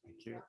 Thank you.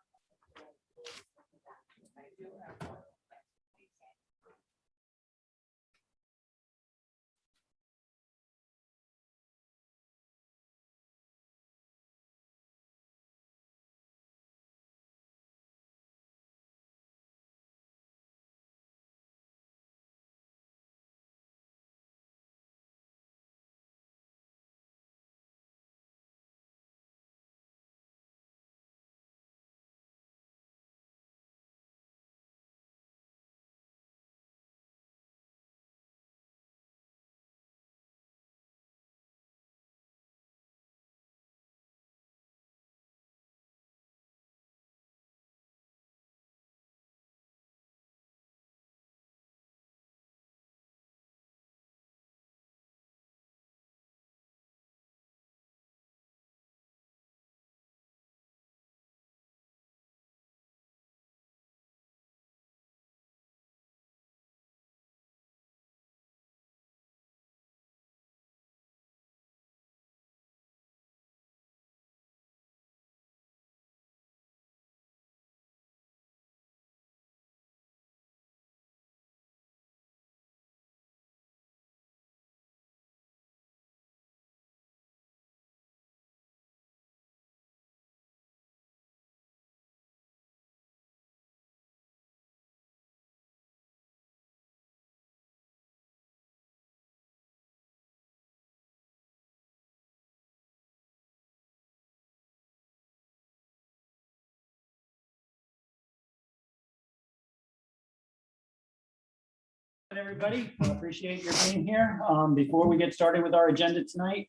Everybody, I appreciate your being here. Before we get started with our agenda tonight,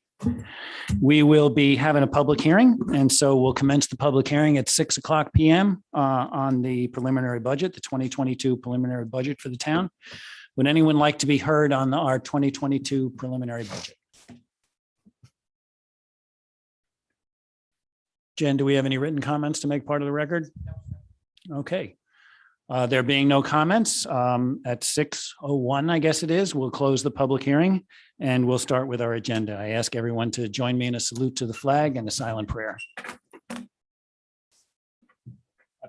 we will be having a public hearing, and so we'll commence the public hearing at 6:00 p.m. On the preliminary budget, the 2022 preliminary budget for the town. Would anyone like to be heard on our 2022 preliminary budget? Jen, do we have any written comments to make part of the record? Okay. There being no comments, at 6:01, I guess it is, we'll close the public hearing and we'll start with our agenda. I ask everyone to join me in a salute to the flag and a silent prayer. I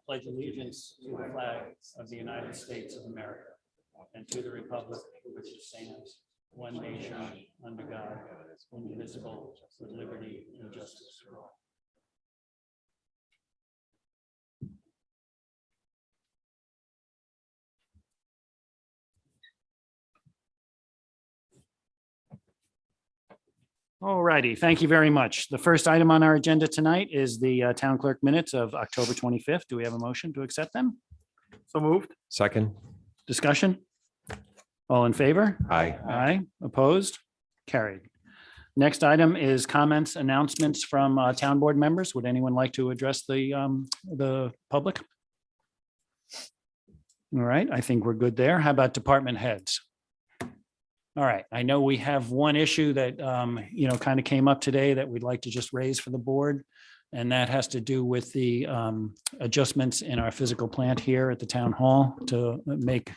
pledge allegiance to the flag of the United States of America and to the republic for which it stands, one nation, under God, indivisible, with liberty and justice for all. All righty, thank you very much. The first item on our agenda tonight is the town clerk minutes of October 25th. Do we have a motion to accept them? So moved. Second. Discussion? All in favor? Aye. Aye. Opposed? Carried. Next item is comments, announcements from town board members. Would anyone like to address the public? All right, I think we're good there. How about department heads? All right, I know we have one issue that, kind of came up today that we'd like to just raise for the board. And that has to do with the adjustments in our physical plant here at the town hall to make a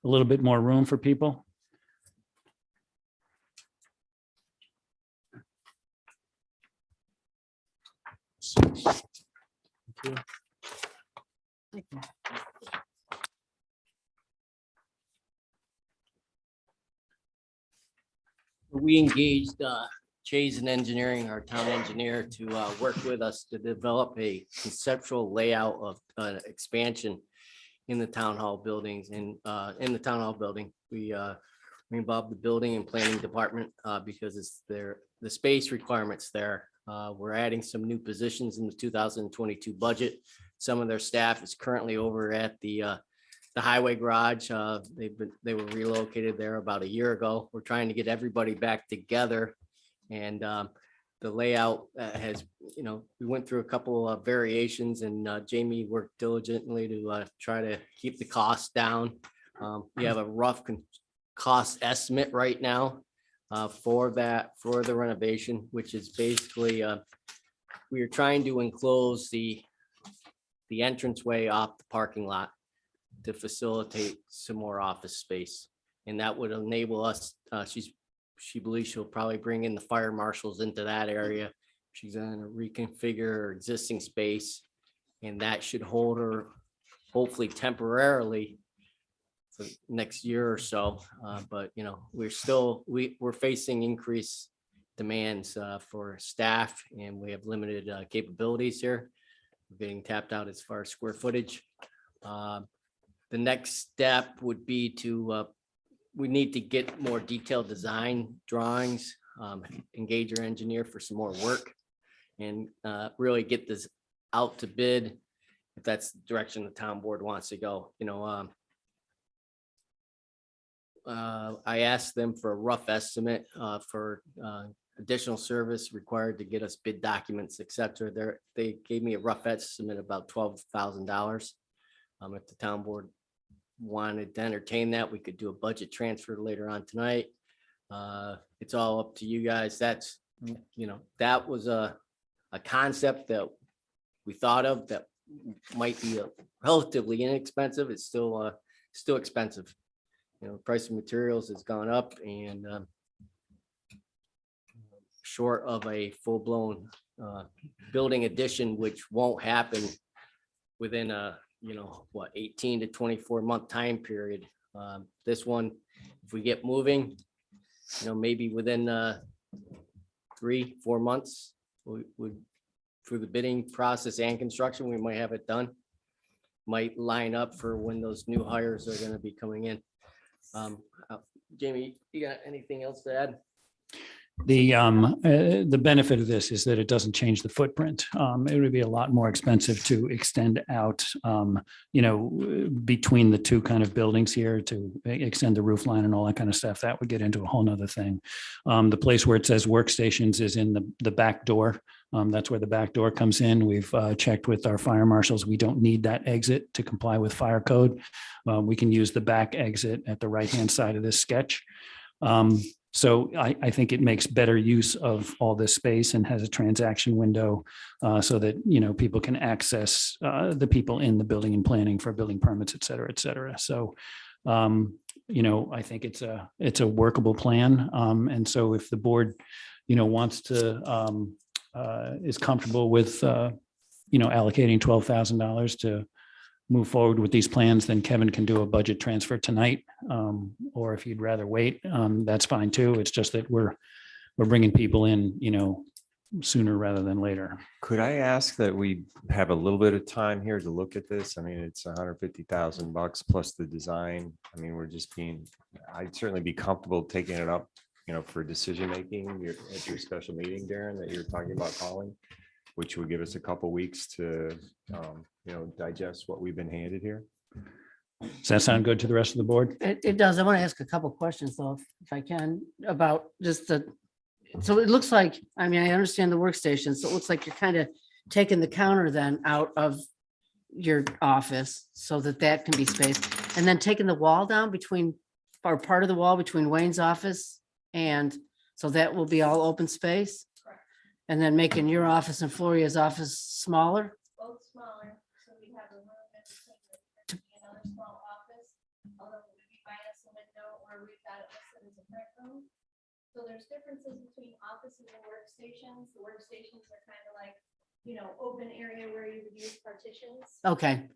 little bit more room for people. Thank you. We engaged Chase and Engineering, our town engineer, to work with us to develop a conceptual layout of expansion in the town hall buildings. And in the town hall building, we involved the building and planning department because it's the space requirements there. We're adding some new positions in the 2022 budget. Some of their staff is currently over at the highway garage. They were relocated there about a year ago. We're trying to get everybody back together, and the layout has, we went through a couple of variations, and Jamie worked diligently to try to keep the costs down. We have a rough cost estimate right now for the renovation, which is basically we are trying to enclose the entranceway off the parking lot to facilitate some more office space. And that would enable us, she's she believes she'll probably bring in the fire marshals into that area. She's going to reconfigure her existing space, and that should hold her hopefully temporarily for the next year or so. But, you know, we're facing increased demands for staff, and we have limited capabilities here. We're getting tapped out as far as square footage. The next step would be to, we need to get more detailed design drawings, engage our engineer for some more work, and really get this out to bid if that's the direction the town board wants to go. You know, I asked them for a rough estimate for additional service required to get us bid documents, et cetera. They gave me a rough estimate about $12,000. If the town board wanted to entertain that, we could do a budget transfer later on tonight. It's all up to you guys. That's, you know, that was a concept that we thought of that might be relatively inexpensive. It's still expensive. You know, the price of materials has gone up, and short of a full-blown building addition, which won't happen within a, you know, what, 18 to 24 month time period. This one, if we get moving, you know, maybe within 3-4 months, we would, through the bidding process and construction, we might have it done. Might line up for when those new hires are going to be coming in. Jamie, you got anything else to add? The benefit of this is that it doesn't change the footprint. It would be a lot more expensive to extend out, you know, between the two kind of buildings here to extend the roof line and all that kind of stuff. That would get into a whole nother thing. The place where it says workstations is in the back door. That's where the back door comes in. We've checked with our fire marshals. We don't need that exit to comply with fire code. We can use the back exit at the right-hand side of this sketch. So I think it makes better use of all this space and has a transaction window so that, you know, people can access the people in the building and planning for building permits, et cetera, et cetera. So, you know, I think it's a workable plan. And so if the board, you know, wants to, is comfortable with, you know, allocating $12,000 to move forward with these plans, then Kevin can do a budget transfer tonight. Or if you'd rather wait, that's fine too. It's just that we're bringing people in, you know, sooner rather than later. Could I ask that we have a little bit of time here to look at this? I mean, it's $150,000 plus the design. I mean, I'd certainly be comfortable taking it up, you know, for decision making at your special meeting, Darren, that you're talking about calling, which would give us a couple weeks to, you know, digest what we've been handed here. Does that sound good to the rest of the board? It does. I want to ask a couple questions though, if I can, about just so it looks like, I mean, I understand the workstation, so it looks like you're kind of taking the counter then out of your office so that can be spaced, and then taking the wall down between, or part of the wall between Wayne's office, and so that will be all open space? Correct. And then making your office and Floria's office smaller? Both smaller, so we have a room in between, there could be another small office, although we would be buying us a window, or we've got it listed as a print room. So there's differences between offices and workstations. The workstations are kind of like, you know, open area where you would use partitions. Okay,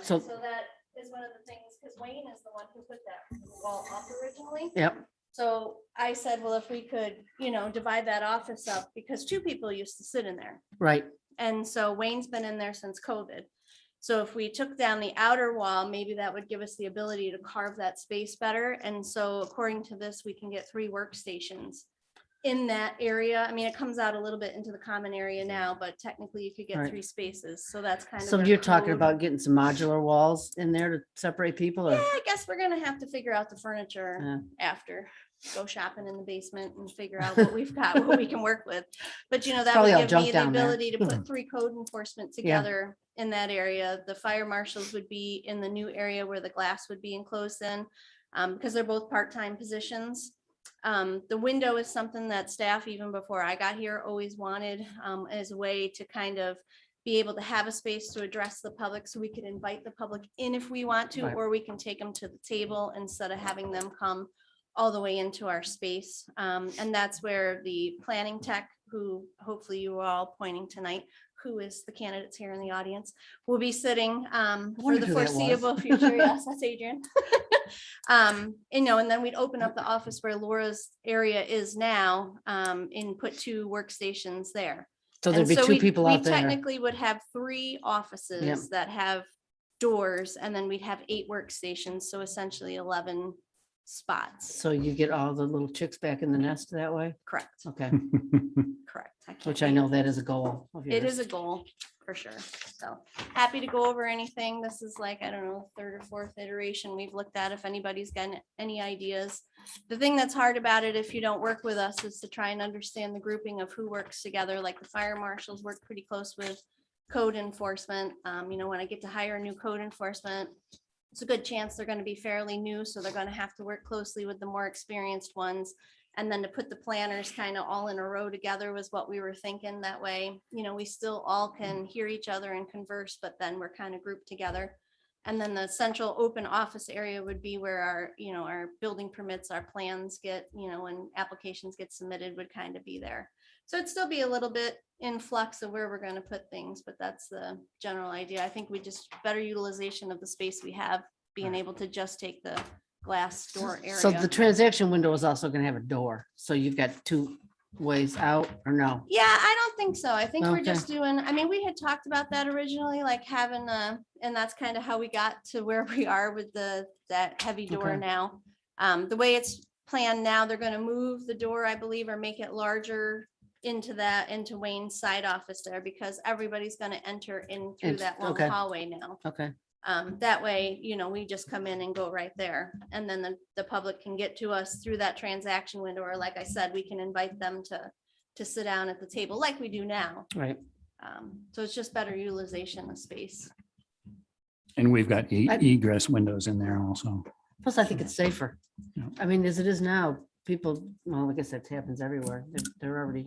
So so- that is one of the things, because Wayne is the one who put that wall up originally. yep, So I said, well, if we could, you know, divide that office up, because 2 people used to sit in there. right. And so Wayne's been in there since COVID. So if we took down the outer wall, maybe that would give us the ability to carve that space better. And so according to this, we can get 3 workstations in that area. I mean, it comes out a little bit into the common area now, but technically you could get Right. 3 spaces. So that's kind of. So where you're talking code- about getting some modular walls in there to separate people, Yeah, or? I guess we're gonna have to figure out the furniture Yeah. after. Go shopping in the basement and figure out what we've got, what we can work with. But you know, that Probably all would give me junk the down there. ability to put 3 code enforcement Yeah. together in that area. The fire marshals would be in the new area where the glass would be enclosed in, because they're both part-time positions. The window is something that staff, even before I got here, always wanted as a way to kind of be able to have a space to address the public, so we could invite the public in if we want to, Right. or we can take them to the table instead of having them come all the way into our space. And that's where the planning tech, who hopefully you are all pointing tonight, who is the candidates here in the audience, will be sitting for wondered the who that was. foreseeable future. Yes, that's Adrian. And then we'd open up the office where Laura's area is now, and put 2 workstations there. So there'd And be so 2 we people out there. technically would have 3 offices that have doors, and then we'd have 8 workstations, so essentially 11 spots. So you get all the little chicks back in the nest that way? Correct, Okay, correct. can't which I think know of that it. is a goal of It yours. is a goal for sure. So happy to go over anything. This is like, I don't know, 3rd or 4th iteration we've looked at. If anybody's got any ideas. The thing that's hard about it, if you don't work with us, is to try and understand the grouping of who works together. Like the fire marshals work pretty close with code enforcement. When I get to hire new code enforcement, it's a good chance they're going to be fairly new, so they're going to have to work closely with the more experienced ones. And then to put the planners kind of all in a row together was what we were thinking. That way, we still all can hear each other and converse, but then we're kind of grouped together. And then the central open office area would be where our building permits, our plans get, when applications get submitted, would kind of be there. So it'd still be a little bit in flux of where we're going to put things, but that's the general idea. I think we just better utilization of the space we have, being able to just take the glass door area. So the transaction window is also gonna have a door, so you've got 2 ways out, or no? Yeah, I don't think so. I think we're Okay. just doing, we had talked about that originally, like having and that's kind of how we got to where we are with that heavy door Okay. now. The way it's planned now, they're going to move the door, I believe, or make it larger into Wayne's side office there, because everybody's going to enter in through that long Okay. hallway now. Okay, That way, we just come in and go right there. And then the public can get to us through that transaction window, or like I said, we can invite them to sit down at the table like we do now. right. So it's just better utilization of space. And we've got I- egress windows in there also. Plus, I think it's safer. Yeah. As it is now, people, well, I guess that happens everywhere. They're already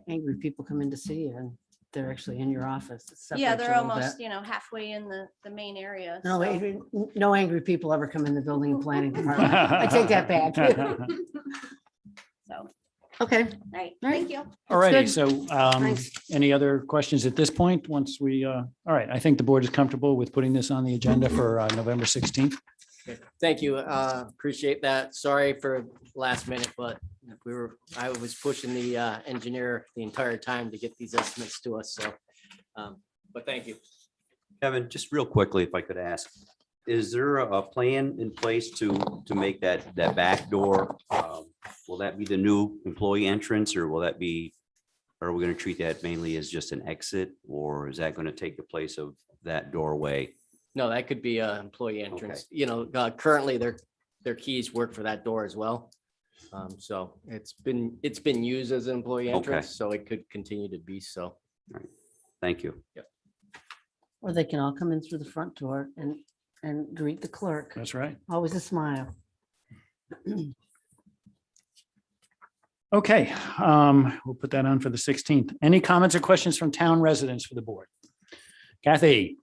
angry. People come in to see you and they're actually in your office. It Yeah, separates they're a little almost, bit. halfway in the main area. No, so- Adrian, no angry people ever come in the building and planning department. I take that back. So, Okay, all right, Right. thank you. All righty, good. so Thanks. any other questions at this point? Once we, all right, I think the board is comfortable with putting this on the agenda for November 16th. Thank you. Appreciate that. Sorry for last minute, but I was pushing the engineer the entire time to get these estimates to us. So, but thank you. Kevin, just real quickly, if I could ask, is there a plan in place to make that back door? Will that be the new employee entrance, or will that be, are we going to treat that mainly as just an exit, or is that going to take the place of that doorway? No, that could be an employee entrance. Currently their keys work for that door as well. So it's been used as an employee Okay. entrance, so it could continue to be so. Thank you. or they can all come in through the front door and greet the clerk. That's right. Always a smile. Okay, we'll put that on for the 16th. Any comments or questions from town residents for the board? Kathy?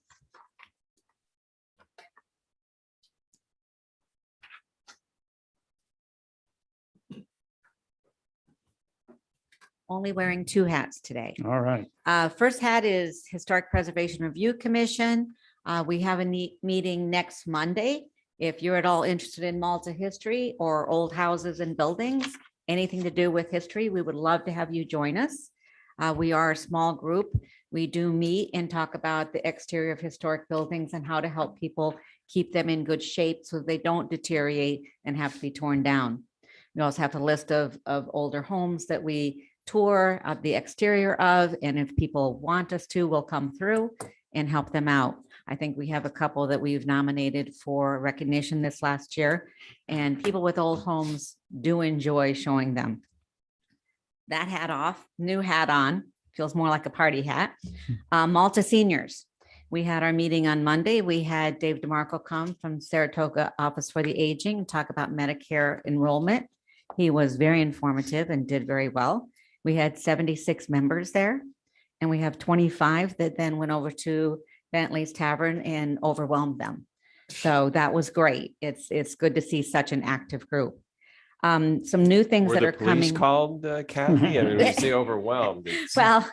Only wearing 2 hats today. All right. First hat is Historic Preservation Review Commission. We have a meeting next Monday. If you're at all interested in Malta history or old houses and buildings, anything to do with history, we would love to have you join us. We are a small group. We do meet and talk about the exterior of historic buildings and how to help people keep them in good shape so they don't deteriorate and have to be torn down. We also have a list of older homes that we tour of the exterior of, and if people want us to, we'll come through and help them out. I think we have a couple that we've nominated for recognition this last year, and people with old homes do enjoy showing them. That hat off, new hat on, feels more like a party hat. Malta Seniors. We had our meeting on Monday. We had Dave DeMarco come from Saratoga Office for the Aging and talk about Medicare enrollment. He was very informative and did very well. We had 76 members there, and we have 25 that then went over to Bentley's Tavern and overwhelmed them. So that was great. It's good to see such an active group. Some new things Were that the are police coming. called, Kathy? I mean, was they overwhelmed? It's- Well,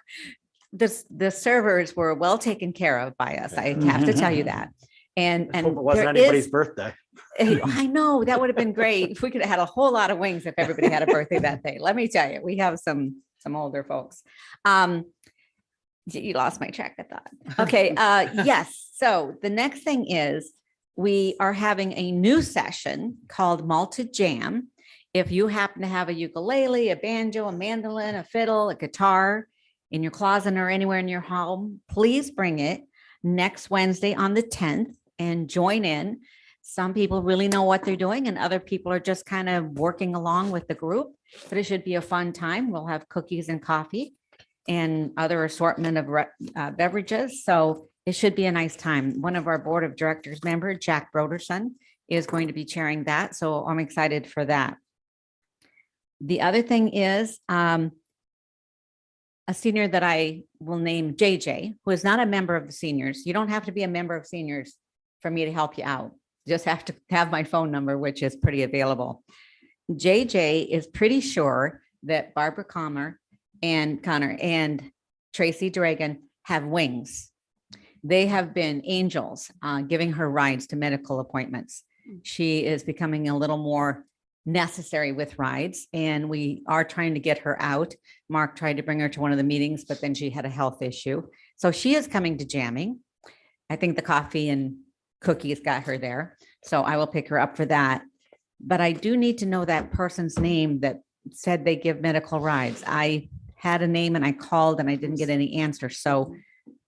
the servers were well taken care of by us. I have to tell you that. And Hope it there wasn't anybody's is, birthday. I know that would have been great if we could have had a whole lot of wings if everybody had a birthday that day. Let me tell you, we have some older folks. You lost my track of thought. Okay, yes. So the next thing is we are having a new session called Malted Jam. If you happen to have a ukulele, a banjo, a mandolin, a fiddle, a guitar in your closet or anywhere in your home, please bring it next Wednesday on the 10th and join in. Some people really know what they're doing and other people are just kind of working along with the group, but it should be a fun time. We'll have cookies and coffee and other assortment of beverages. So it should be a nice time. One of our board of directors member, Jack Broderson, is going to be chairing that. So I'm excited for that. The other thing is a senior that I will name JJ, who is not a member of the seniors. You don't have to be a member of seniors for me to help you out. You just have to have my phone number, which is pretty available. JJ is pretty sure that Barbara Connor and Tracy Dragon have wings. They have been angels giving her rides to medical appointments. She is becoming a little more necessary with rides and we are trying to get her out. Mark tried to bring her to one of the meetings, but then she had a health issue. So she is coming to jamming. I think the coffee and cookies got her there. So I will pick her up for that. But I do need to know that person's name that said they give medical rides. I had a name and I called and I didn't get any answer. So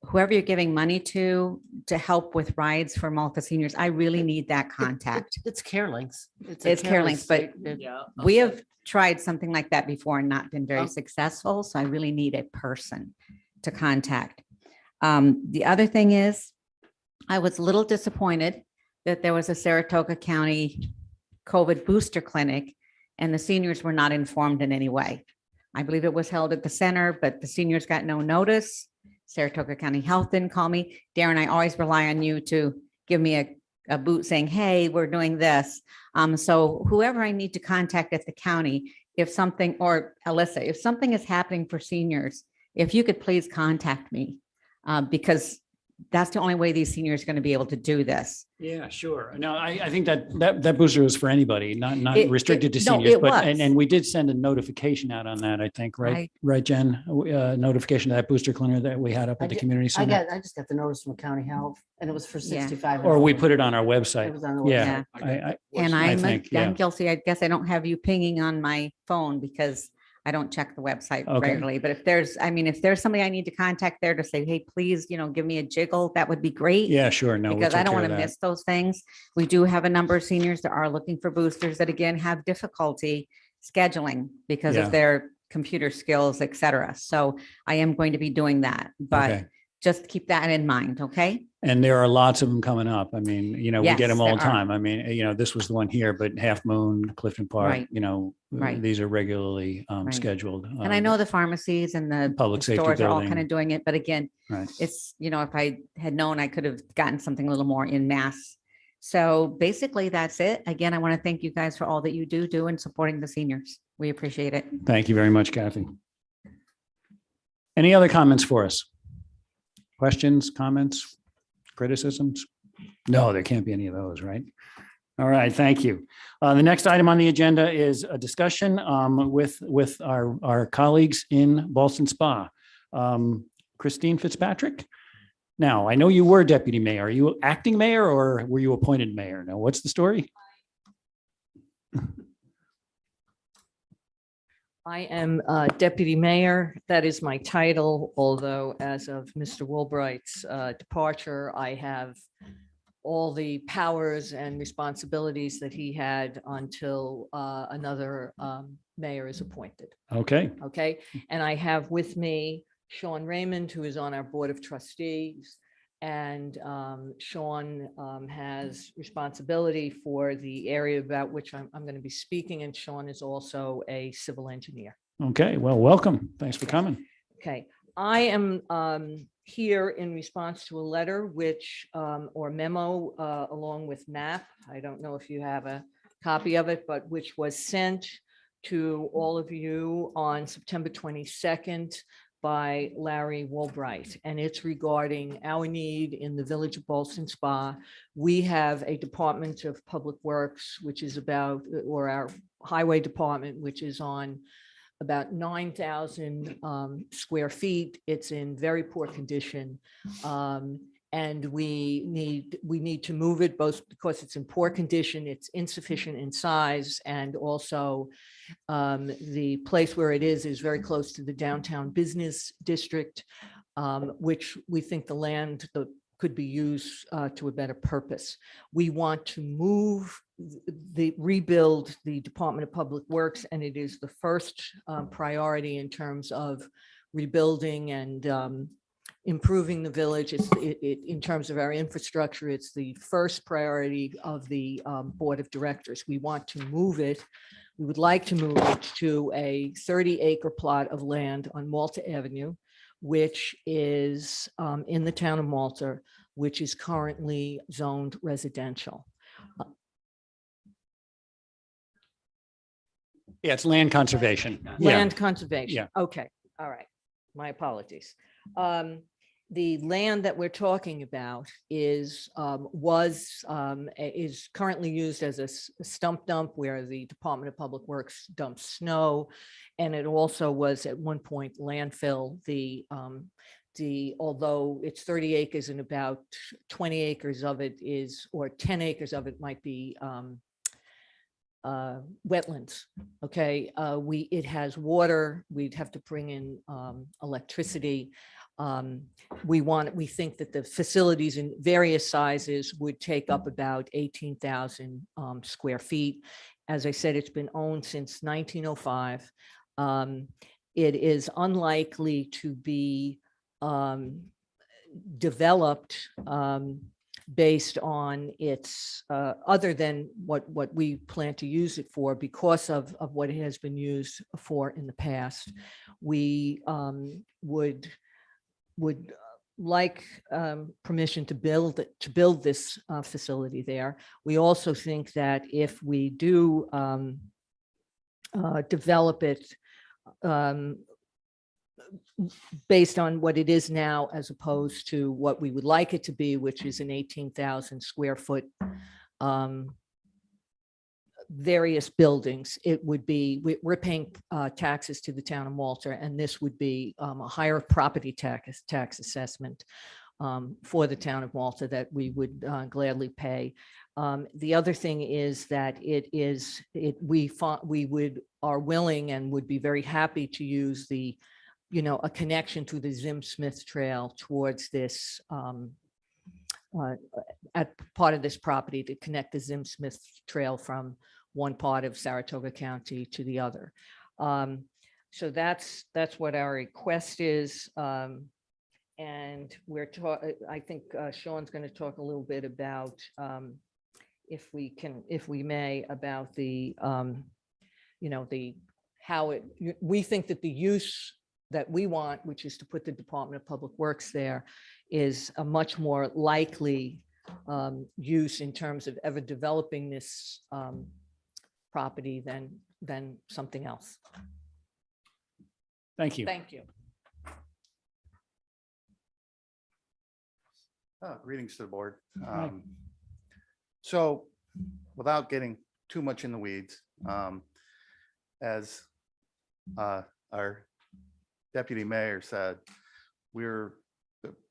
whoever you're giving money to help with rides for Malta seniors, I really need that contact. It's CareLinks. It's CareLinks, but Yeah. we have tried something like that before and not been very Oh. successful. So I really need a person to contact. The other thing is, I was a little disappointed that there was a Saratoga County COVID booster clinic and the seniors were not informed in any way. I believe it was held at the center, but the seniors got no notice. Saratoga County Health didn't call me. Darren, I always rely on you to give me a boot saying, hey, we're doing this. So whoever I need to contact at the county, if something, or Alyssa, if something is happening for seniors, if you could please contact me, because that's the only way these seniors are going to be able to do this. Yeah, sure. No, I think that booster was for anybody, not restricted to no, seniors, it but, was. and we did send a notification out on that, I think, right? Right, Jen? Notification of that booster clinic that we had up at the community I center. just got the notice from County Health and it was for Yeah. 65. and Or we older. put it on our It website. was on the Yeah. website. And I I'm think, yeah. guilty. I guess I don't have you pinging on my phone because I don't check the website Okay. regularly. But if there's somebody I need to contact there to say, hey, please, give me a jiggle, that would be great. Yeah, sure. No, we'll Because I take don't care want of to that. miss those things. We do have a number of seniors that are looking for boosters that again have difficulty scheduling because Yeah. of their computer skills, et cetera. So I am going to be doing that, but Okay. just keep that in mind. Okay. And there are lots of them coming up. I mean, we get Yes, them all the there are. time. I mean, this was the one here, but Half Moon, Clifton Park, Right. Right. these are regularly Right. scheduled. And I know the pharmacies and the Public the safety stores are all building. kind of doing it, but again, Right. it's, if I had known, I could have gotten something a little more in mass. So basically that's it. Again, I want to thank you guys for all that you do in supporting the seniors. We appreciate it. Thank you very much, Kathy. Any other comments for us? Questions, comments, criticisms? No, there can't be any of those, right? All right, thank you. The next item on the agenda is a discussion with our colleagues in Ballston Spa. Christine Fitzpatrick. Now, I know you were deputy mayor. Are you acting mayor or were you appointed mayor? Now, what's the story? I am deputy mayor. That is my title, although as of Mr. Woolbright's departure, I have all the powers and responsibilities that he had until another mayor is appointed. Okay, Okay, and I have with me Sean Raymond, who is on our Board of Trustees. And Sean has responsibility for the area about which I'm going to be speaking. And Sean is also a civil engineer. okay. Well, welcome. Thanks for coming. Okay, I am here in response to a letter which, or memo along with map. I don't know if you have a copy of it, but which was sent to all of you on September 22nd by Larry Woolbright, and it's regarding our need in the village of Ballston Spa. We have a Department of Public Works, which is about, or our Highway Department, which is on about 9,000 square feet. It's in very poor condition. And we need to move it both because it's in poor condition, it's insufficient in size, and also the place where it is very close to the downtown business district, which we think the land could be used to a better purpose. We want to rebuild the Department of Public Works, and it is the first priority in terms of rebuilding and improving the village. In terms of our infrastructure, it's the first priority of the Board of Directors. We want to move it. We would like to move it to a 30-acre plot of land on Malta Avenue, which is in the town of Malta, which is currently zoned residential. Yeah, it's land conservation. Yeah. Land conservation. Yeah. Okay, all right. My apologies. The land that we're talking about is currently used as a stump dump where the Department of Public Works dumps snow. And it also was at one point landfill. Although it's 30 acres and about 20 acres of it is, or 10 acres of it might be wetlands. Okay, it has water. We'd have to bring in electricity. We think that the facilities in various sizes would take up about 18,000 square feet. As I said, it's been owned since 1905. It is unlikely to be developed based on its other than what we plan to use it for, because of what it has been used for in the past. We would like permission to build this facility there. We also think that if we do develop it based on what it is now, as opposed to what we would like it to be, which is an 18,000 square foot various buildings, it would be, we're paying taxes to the town of Malta, and this would be a higher property tax assessment for the town of Malta that we would gladly pay. The other thing is that we are willing and would be very happy to use a connection to the Zim Smith Trail towards this at part of this property to connect the Zim Smith Trail from one part of Saratoga County to the other. So that's what our request is. And I think Sean's going to talk a little bit about, if we may, about we think that the use that we want, which is to put the Department of Public Works there, is a much more likely use in terms of ever developing this property than something else. Thank you. Thank you. Greetings to the board. Hi. So without getting too much in the weeds, as our deputy mayor said, the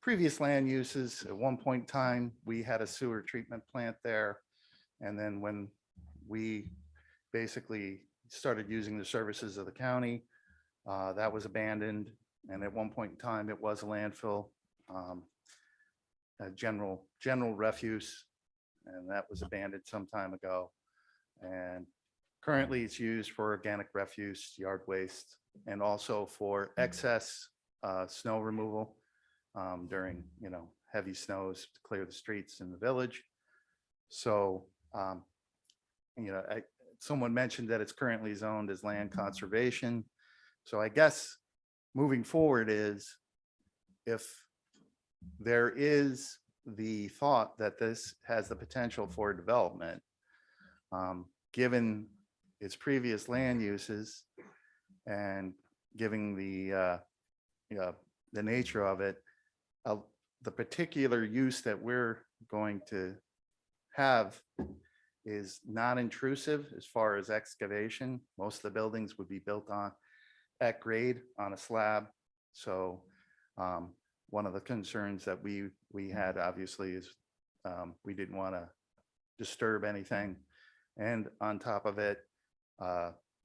previous land uses, at one point in time, we had a sewer treatment plant there. And then when we basically started using the services of the county, that was abandoned. And at one point in time, it was a landfill, a general refuse, and that was abandoned some time ago. And currently it's used for organic refuse, yard waste, and also for excess snow removal during heavy snows to clear the streets in the village. So someone mentioned that it's currently zoned as land conservation. So I guess moving forward is, if there is the thought that this has the potential for development, given its previous land uses and giving the nature of it, the particular use that we're going to have is non-intrusive as far as excavation. Most of the buildings would be built at grade on a slab. So one of the concerns that we had obviously is we didn't want to disturb anything. And on top of it,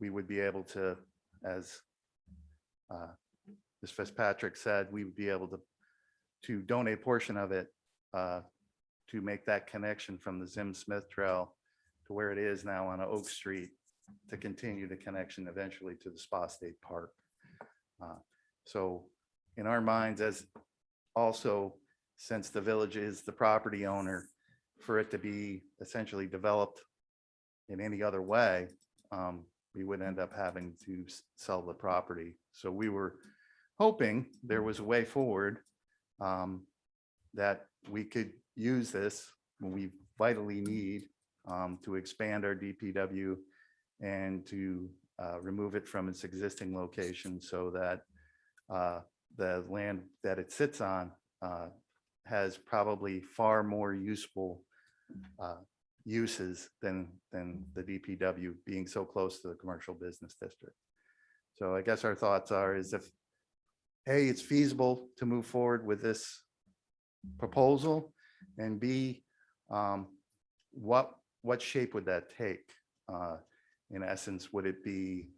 we would be able to, as Ms. Fitzpatrick said, we would be able to donate a portion of it to make that connection from the Zim Smith Trail to where it is now on Oak Street, to continue the connection eventually to the Spa State Park. So in our minds, as also, since the village is the property owner, for it to be essentially developed in any other way, we would end up having to sell the property. So we were hoping there was a way forward that we could use this when we vitally need to expand our DPW and to remove it from its existing location, so that the land that it sits on has probably far more useful uses than the DPW, being so close to the commercial business district. So I guess our thoughts are is if A, it's feasible to move forward with this proposal, and B, what shape would that take? In essence, would it be,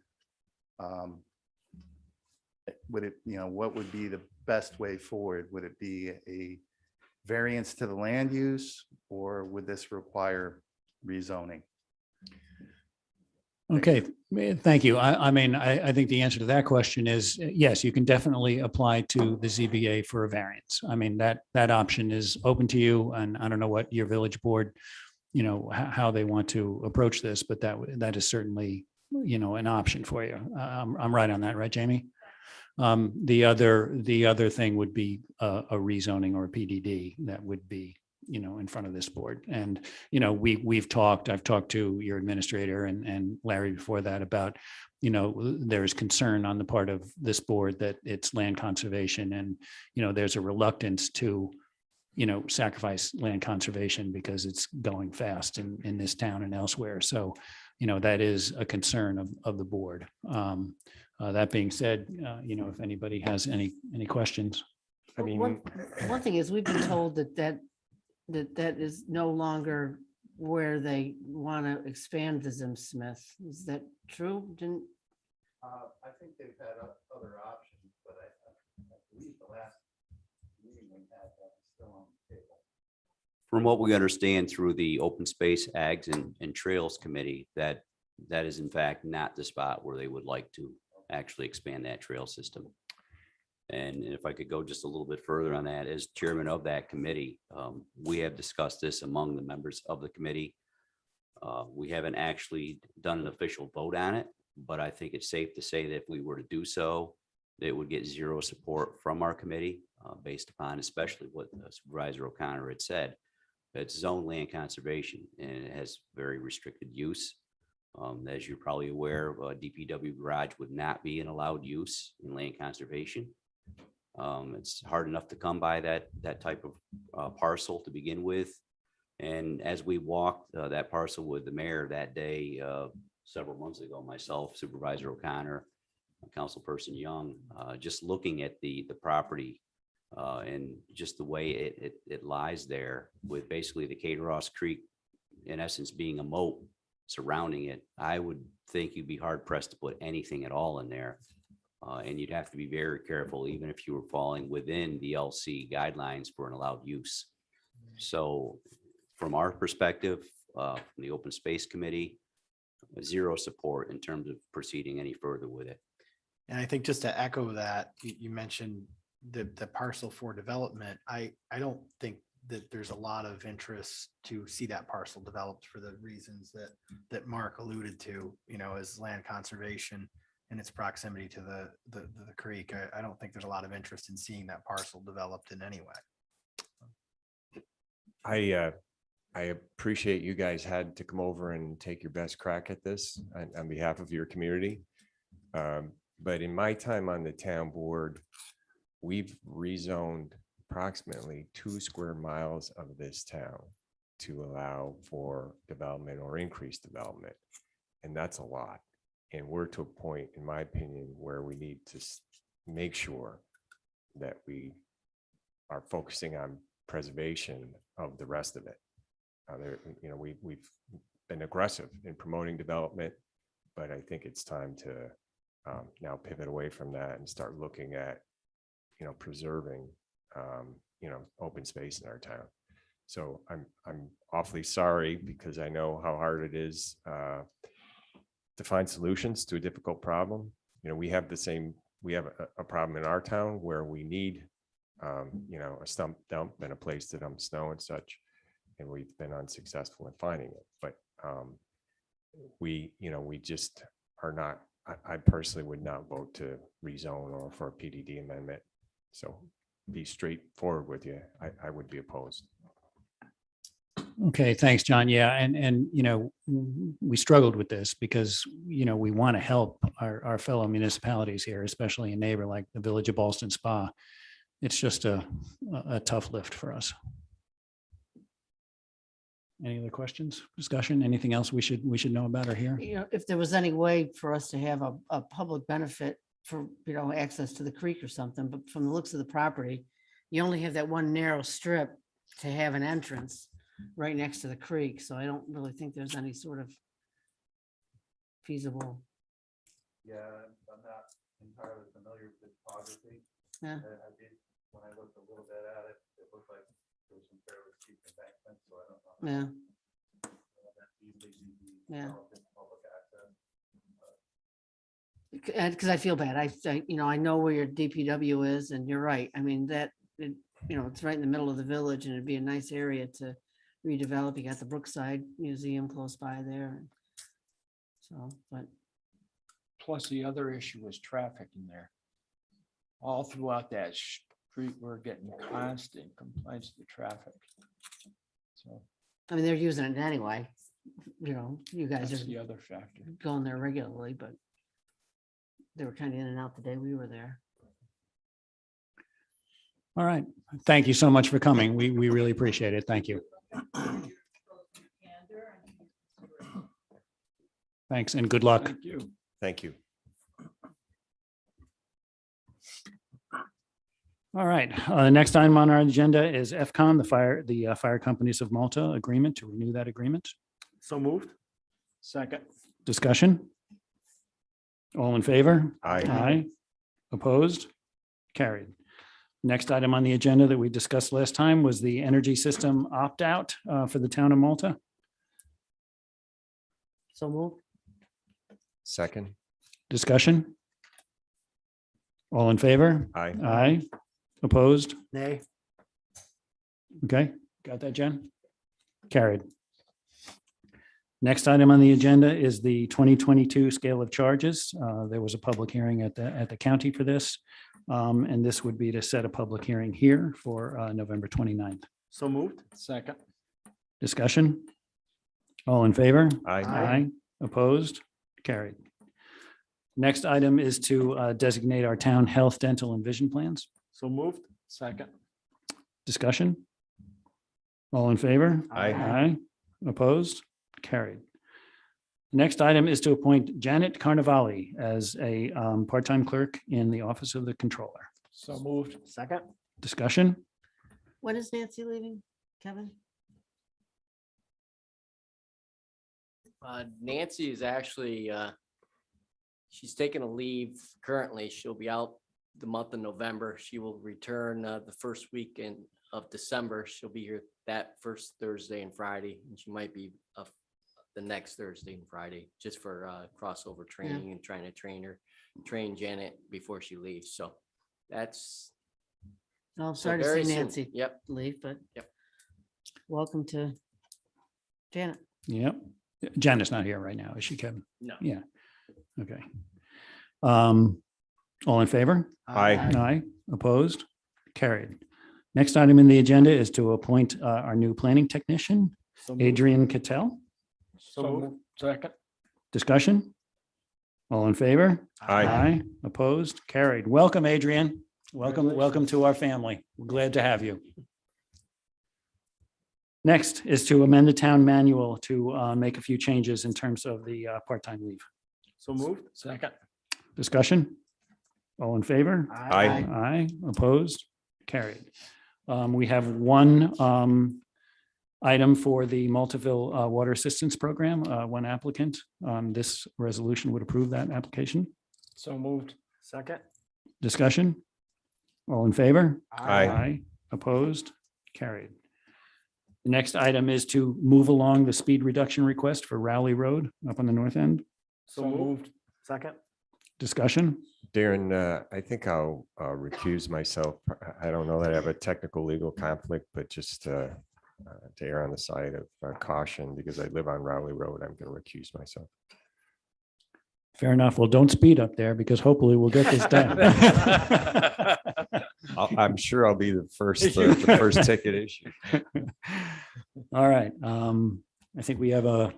what would be the best way forward? Would it be a variance to the land use, or would this require rezoning? Okay, thank you. I mean, I think the answer to that question is yes, you can definitely apply to the ZBA for a variance. I mean, that option is open to you, and I don't know what your village board, how they want to approach this, but that is certainly, an option for you. I'm right on that, right, Jamie? The other thing would be a rezoning or a PDD that would be, in front of this board. And, I've talked to your administrator and Larry before that about, there's concern on the part of this board that it's land conservation, and, there's a reluctance to, sacrifice land conservation because it's going fast in this town and elsewhere. So, that is a concern of the board. That being said, if anybody has any questions. I mean, One thing is, we've been told that is no longer where they want to expand the Zim Smith. Is that true? I think they've had other options, but I believe the last meeting we had that was still on the table. From what we understand through the Open Space, Ags and Trails Committee, that is in fact not the spot where they would like to actually expand that trail system. And if I could go just a little bit further on that, as chairman of that committee, we have discussed this among the members of the committee. We haven't actually done an official vote on it, but I think it's safe to say that if we were to do so, it would get zero support from our committee, based upon especially what Supervisor O'Connor had said. It's zone land conservation, and it has very restricted use. As you're probably aware, a DPW garage would not be an allowed use in land conservation. It's hard enough to come by that type of parcel to begin with. And as we walked that parcel with the mayor that day, several months ago, myself, Supervisor O'Connor, Councilperson Young, just looking at the property and just the way it lies there, with basically the Cateros Creek in essence being a moat surrounding it, I would think you'd be hard pressed to put anything at all in there. And you'd have to be very careful, even if you were falling within the LC guidelines for an allowed use. So from our perspective, from the Open Space Committee, zero support in terms of proceeding any further with it. And I think just to echo that, you mentioned the parcel for development. I don't think that there's a lot of interest to see that parcel developed for the reasons that Mark alluded to, as land conservation and its proximity to the creek. I don't think there's a lot of interest in seeing that parcel developed in any way. I appreciate you guys had to come over and take your best crack at this on behalf of your community. But in my time on the town board, we've rezoned approximately 2 square miles of this town to allow for development or increased development. And that's a lot. And we're to a point, in my opinion, where we need to make sure that we are focusing on preservation of the rest of it. We've been aggressive in promoting development, but I think it's time to now pivot away from that and start looking at, preserving, open space in our town. So I'm awfully sorry because I know how hard it is to find solutions to a difficult problem. We have a problem in our town where we need, a stump dump and a place to dump snow and such. And we've been unsuccessful in finding it, but we just are not, I personally would not vote to rezone or for a PDD amendment. So be straightforward with you. I would be opposed. Okay, thanks, John. Yeah, and we struggled with this because, we want to help our fellow municipalities here, especially a neighbor like the Village of Ballston Spa. It's just a tough lift for us. Any other questions, discussion, anything else we should know about or hear? If there was any way for us to have a public benefit for, access to the creek or something, but from the looks of the property, you only have that one narrow strip to have an entrance right next to the creek. So I don't really think there's any sort of feasible. Yeah, I'm not entirely familiar with the topography. Yeah. I did, when I looked a little bit at it, it looked like there was some fairly steep embankments, so I don't know. Yeah. That's easily be Yeah. developed in public access. Because I feel bad. I know where your DPW is, and you're right. I mean, it's right in the middle of the village, and it'd be a nice area to redevelop. You got the Brookside Museum close by there. So, but Plus, the other issue is traffic in there. All throughout that street, we're getting constant complaints of traffic. So I mean, they're using it anyway. You guys that's are the other factor. going there regularly, but they were kind of in and out the day we were there. All right. Thank you so much for coming. We really appreciate it. Thank you. Thanks and good luck. Thank you. Thank you. All right. Next item on our agenda is FCON, the Fire Companies of Malta agreement to renew that agreement. So moved. Second. Discussion? All in favor? Aye. Aye. Opposed? Carried. Next item on the agenda that we discussed last time was the energy system opt-out for the town of Malta. So move. Second. Discussion? All in favor? Aye. Aye. Opposed? Nay. Okay, got that, Jen? Carried. Next item on the agenda is the 2022 scale of charges. There was a public hearing at the county for this. And this would be to set a public hearing here for November 29th. So moved. Second. Discussion? All in favor? Aye. Aye. Opposed? Carried. Next item is to designate our town health, dental, and vision plans. So moved. Second. Discussion? All in favor? Aye. Aye. Opposed? Carried. Next item is to appoint Janet Carnavale as a part-time clerk in the Office of the Controller. So moved. Second. Discussion? When is Nancy leaving, Kevin? Nancy is actually, she's taking a leave currently. She'll be out the month of November. She will return the first weekend of December. She'll be here that first Thursday and Friday, and she might be the next Thursday and Friday, just for crossover training and trying to train Janet before she leaves. So that's. Oh, I'm so sorry to very see soon. Nancy Yep. leave, but Yep. welcome to Janet. Yep. Janet's not here right now, is she, Kevin? No. Yeah. Okay. All in favor? Aye. Aye. Opposed? Carried. Next item in the agenda is to appoint our new planning technician. Adrian Cattell. Second. Discussion? All in favor? Aye. Opposed? Carried. Welcome, Adrian. Welcome to our family. We're glad to have you. Next is to amend the town manual to make a few changes in terms of the part-time leave. So moved. Second. Discussion? All in favor? Aye. Aye. Opposed? Carried. We have one item for the Maltaville Water Assistance Program, one applicant. This resolution would approve that application. So moved. Second. Discussion? All in favor? Aye. Opposed? Carried. The next item is to move along the speed reduction request for Rowley Road up on the north end. So moved. Second. Discussion? Darren, I think I'll recuse myself. I don't know that I have a technical legal conflict, but just to err on the side of caution, because I live on Rowley Road, I'm going to recuse myself. Fair enough. Well, don't speed up there because hopefully we'll get this done. I'm sure I'll be the first ticket issue. All right. I think we have a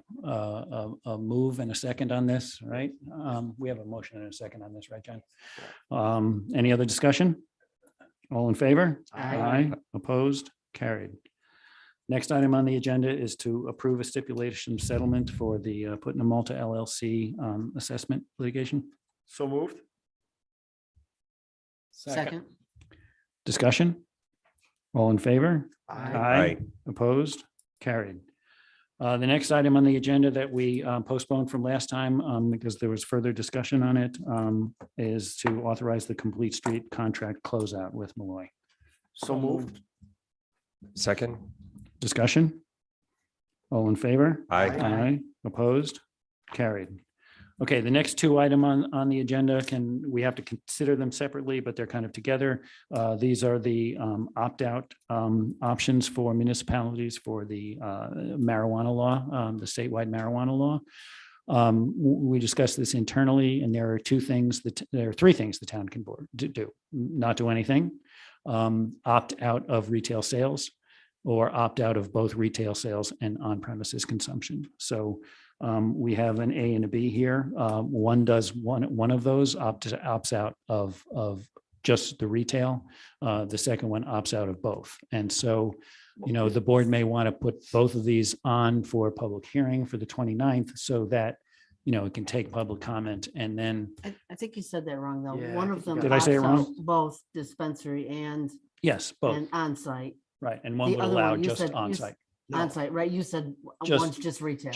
move and a second on this, right? We have a motion and a second on this, right, John? Any other discussion? All in favor? Aye. Opposed? Carried. Next item on the agenda is to approve a stipulation settlement for the Putnam Malta LLC assessment litigation. So moved. Second. Discussion? All in favor? Aye. Opposed? Carried. The next item on the agenda that we postponed from last time because there was further discussion on it is to authorize the complete street contract closeout with Malloy. So moved. Second? Discussion? All in favor? Aye. Opposed? Carried. Okay, the next two item on the agenda we have to consider them separately, but they're kind of together. These are the opt-out options for municipalities for the marijuana law, the statewide marijuana law. We discussed this internally, and there are three things the town can do. Not do anything, opt out of retail sales, or opt out of both retail sales and on-premises consumption. So we have an A and a B here. One does one of those, opts out of just the retail. The second one opts out of both. And so, the board may want to put both of these on for a public hearing for the 29th so that, it can take public comment and then, I think you said that wrong, though. Yeah, One I of think you them. Did I say it opts wrong? out Both dispensary and yes, both, on-site. right. And one The would other allow one, you just said- you on-site, On-site, right? You said Just- one's just retail.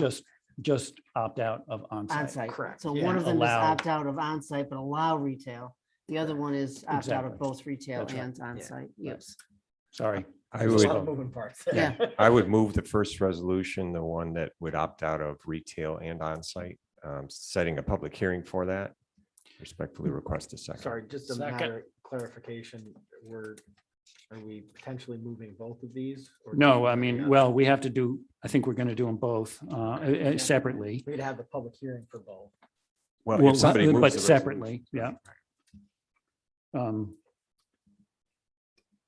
just opt out of on-site. On-site. correct. So Yeah. one of them is Allow- opt out of on-site, but allow retail. The other one is opt out Exactly. of both retail That's right. and on-site use. Sorry. I There's a lot would, of moving parts. Yeah. I would move the first resolution, the one that would opt out of retail and on-site, setting a public hearing for that. Respectfully request a second. Sorry, just a Second. matter of clarification, are we potentially moving both of these? or No, just I one or mean, the other? well, we have to do, I think we're going to do them both separately. We'd have the public hearing for both. Well, Well, if somebody moves but the separately, resolution-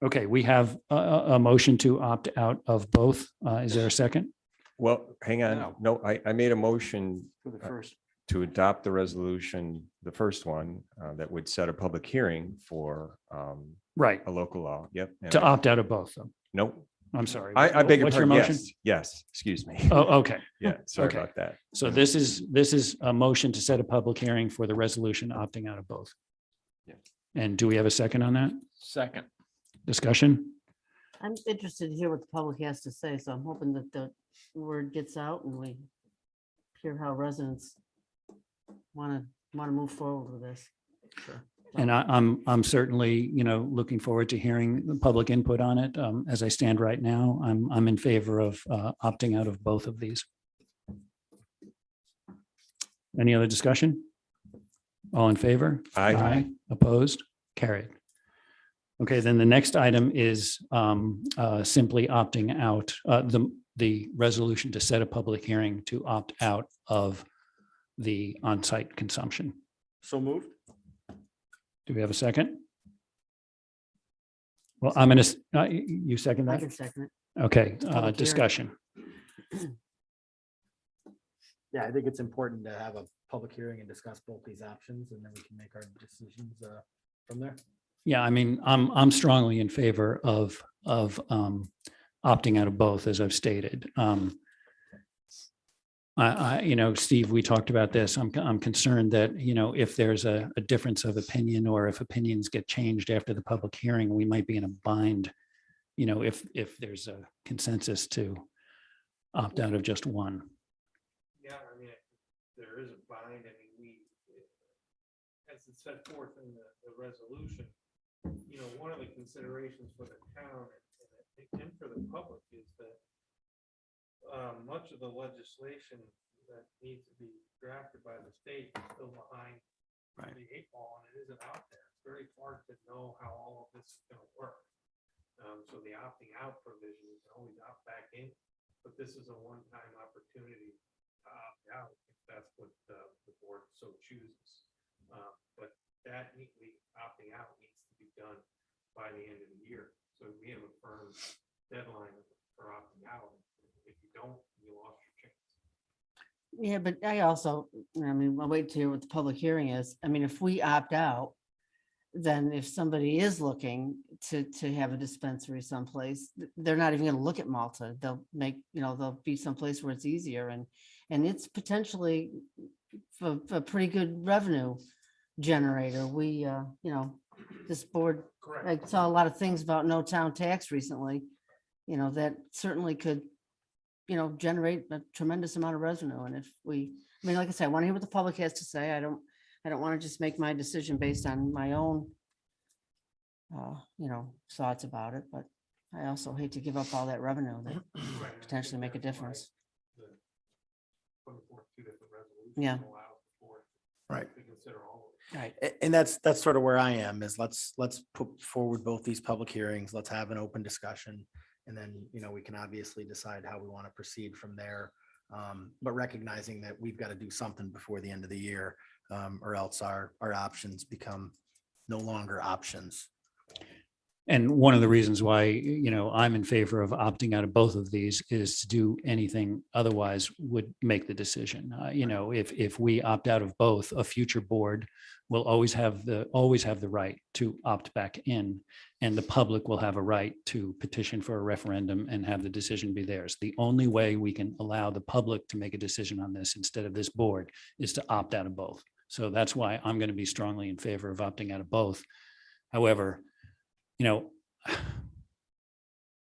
Okay, we have a motion to opt out of both. Is there a second? Well, hang on. No, I made a motion For the first. to adopt the resolution, the first one, that would set a public hearing for Right, a local law. Yep. and to I- opt out of both. though. Nope. I'm sorry. I beg your What's your pardon. motion? Yes, excuse me. Oh, okay. Yeah, sorry okay. about that. So this is a motion to set a public hearing for the resolution opting out of both. Yeah. And do we have a second on that? Second. Discussion? I'm interested to hear what the public has to say, so I'm hoping that the word gets out and we hear how residents want to move forward with this. And I'm certainly, looking forward to hearing the public input on it. As I stand right now, I'm in favor of opting out of both of these. Any other discussion? All in favor? Aye. Opposed? Carried. Okay, then the next item is simply opting out, the resolution to set a public hearing to opt out of the on-site consumption. So moved. Do we have a second? Well, I'm going to, you second I that? can second it. Okay, hearing. discussion. Yeah, I think it's important to have a public hearing and discuss both these options, and then we can make our decisions from there. Yeah, I mean, I'm strongly in favor of opting out of both, as I've stated. Steve, we talked about this. I'm concerned that, if there's a difference of opinion or if opinions get changed after the public hearing, we might be in a bind, if there's a consensus to opt out of just one. Yeah, I mean, there is a bind. I mean, as it's set forth in the resolution, one of the considerations for the town and for the public is that much of the legislation that needs to be drafted by the state is still behind the 8 ball, and it isn't out there. It's very hard to know how all of this is going to work. So the opting out provision, you can always opt back in, but this is a one-time opportunity to opt out if that's what the board so chooses. But that opting out needs to be done by the end of the year. So we have a firm deadline for opting out. If you don't, you lost your chance. Yeah, but I'll wait to hear what the public hearing is. I mean, if we opt out, then if somebody is looking to have a dispensary someplace, they're not even gonna look at Malta. They'll they'll be someplace where it's easier and it's potentially a pretty good revenue generator. We, this board, I saw a lot of things about no town tax recently, that certainly could, generate a tremendous amount of revenue. And if like I said, I want to hear what the public has to say. I don't want to just make my decision based on my own, thoughts about it, but I also hate to give up all that revenue that potentially make a difference. Yeah. Right. To consider all of it. Right, and that's sort of where I am, is let's put forward both these public hearings. Let's have an open discussion. And then, we can obviously decide how we want to proceed from there. But recognizing that we've got to do something before the end of the year, or else our options become no longer options. And one of the reasons why, I'm in favor of opting out of both of these is to do anything otherwise would make the decision. If we opt out of both, a future board will always have the right to opt back in, and the public will have a right to petition for a referendum and have the decision be theirs. The only way we can allow the public to make a decision on this instead of this board is to opt out of both. So that's why I'm going to be strongly in favor of opting out of both. However,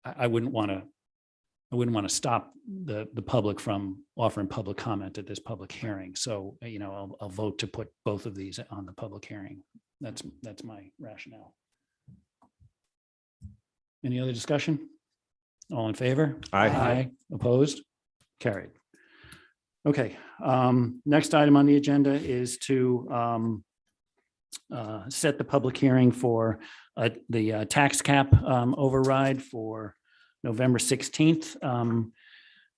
I wouldn't want to stop the public from offering public comment at this public hearing. So, I'll vote to put both of these on the public hearing. That's my rationale. Any other discussion? All in favor? Aye. Opposed? Carried. Okay. Next item on the agenda is to set the public hearing for the tax cap override for November 16th.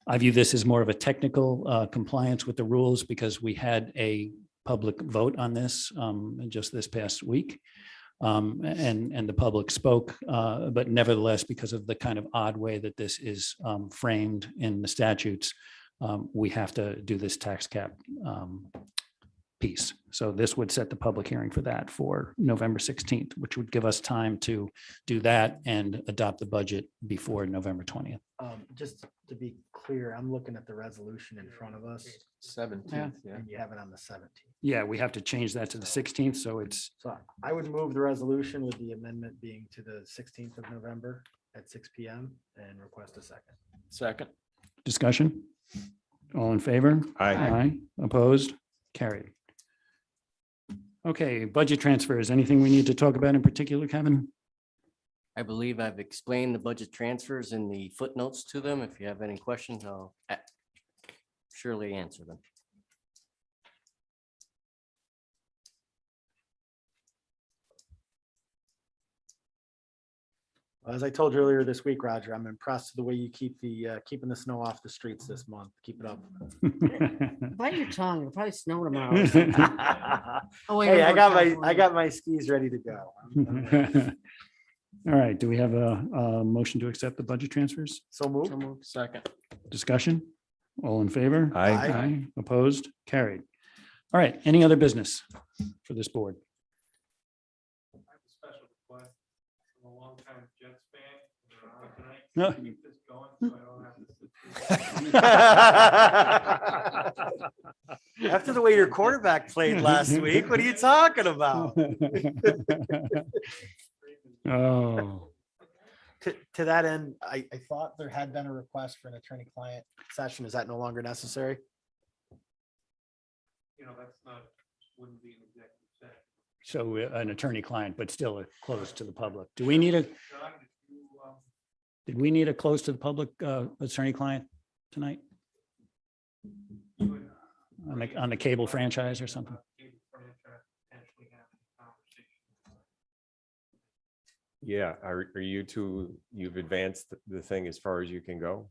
I view this as more of a technical compliance with the rules because we had a public vote on this just this past week. And the public spoke, but nevertheless, because of the kind of odd way that this is framed in the statutes, we have to do this tax cap piece. So this would set the public hearing for that for November 16th, which would give us time to do that and adopt the budget before November 20th. Just to be clear, I'm looking at the resolution in front of us. 17th, And you have it on the 17th. Yeah, we have to change that to the 16th. So it's, So I would move the resolution with the amendment being to the 16th of November at 6 PM and request a second. Second. discussion. All in favor? Aye. Opposed? Carried. Okay, budget transfers. Anything we need to talk about in particular, Kevin? I believe I've explained the budget transfers in the footnotes to them. If you have any questions, I'll surely answer them. As I told you earlier this week, Roger, I'm impressed with the way you keep keeping the snow off the streets this month. Keep it up. Bite your tongue. It'll probably snow tomorrow. or something. Oh, wait, Hey, I'm I going got to my California. my skis ready to go. All right, do we have a motion to accept the budget transfers? So move. So moved. Second. Discussion? All in favor? Aye. Opposed? Carried. All right, any other business for this board? I have a special request from a longtime Jets fan. They're on tonight. No. Keep this going so I don't have to sit through After the way your quarterback played last week, what are you talking about? Oh, To that end, I thought there had been a request for an attorney-client session. Is that no longer necessary? You know, that's not, wouldn't be an executive session. so an attorney-client, but still closed to the public. Do we need a, John, did you, did we need a close to the public attorney-client tonight you would on the cable franchise or something? cable franchise potentially having a conversation? Yeah, are you two, you've advanced the thing as far as you can go?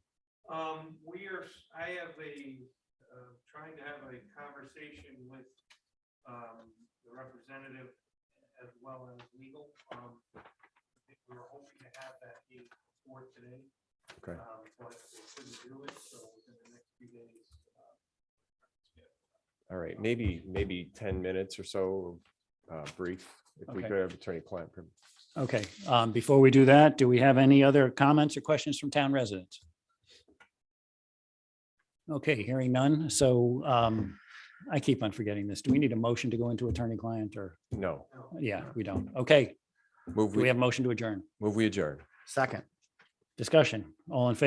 I have trying to have a conversation with, the representative as well as legal. I think we were hoping to have that in for today. Okay. But they couldn't do it, so within the next few days. All right, maybe 10 minutes or so, brief, if we Okay. could have attorney-client. Okay, before we do that, do we have any other comments or questions from town residents? Okay, hearing none. So I keep on forgetting this. Do we need a motion to go into attorney-client or? No, Yeah, we don't. Okay, move do we we have a motion to adjourn? move we adjourn. Second. Discussion, all in favor?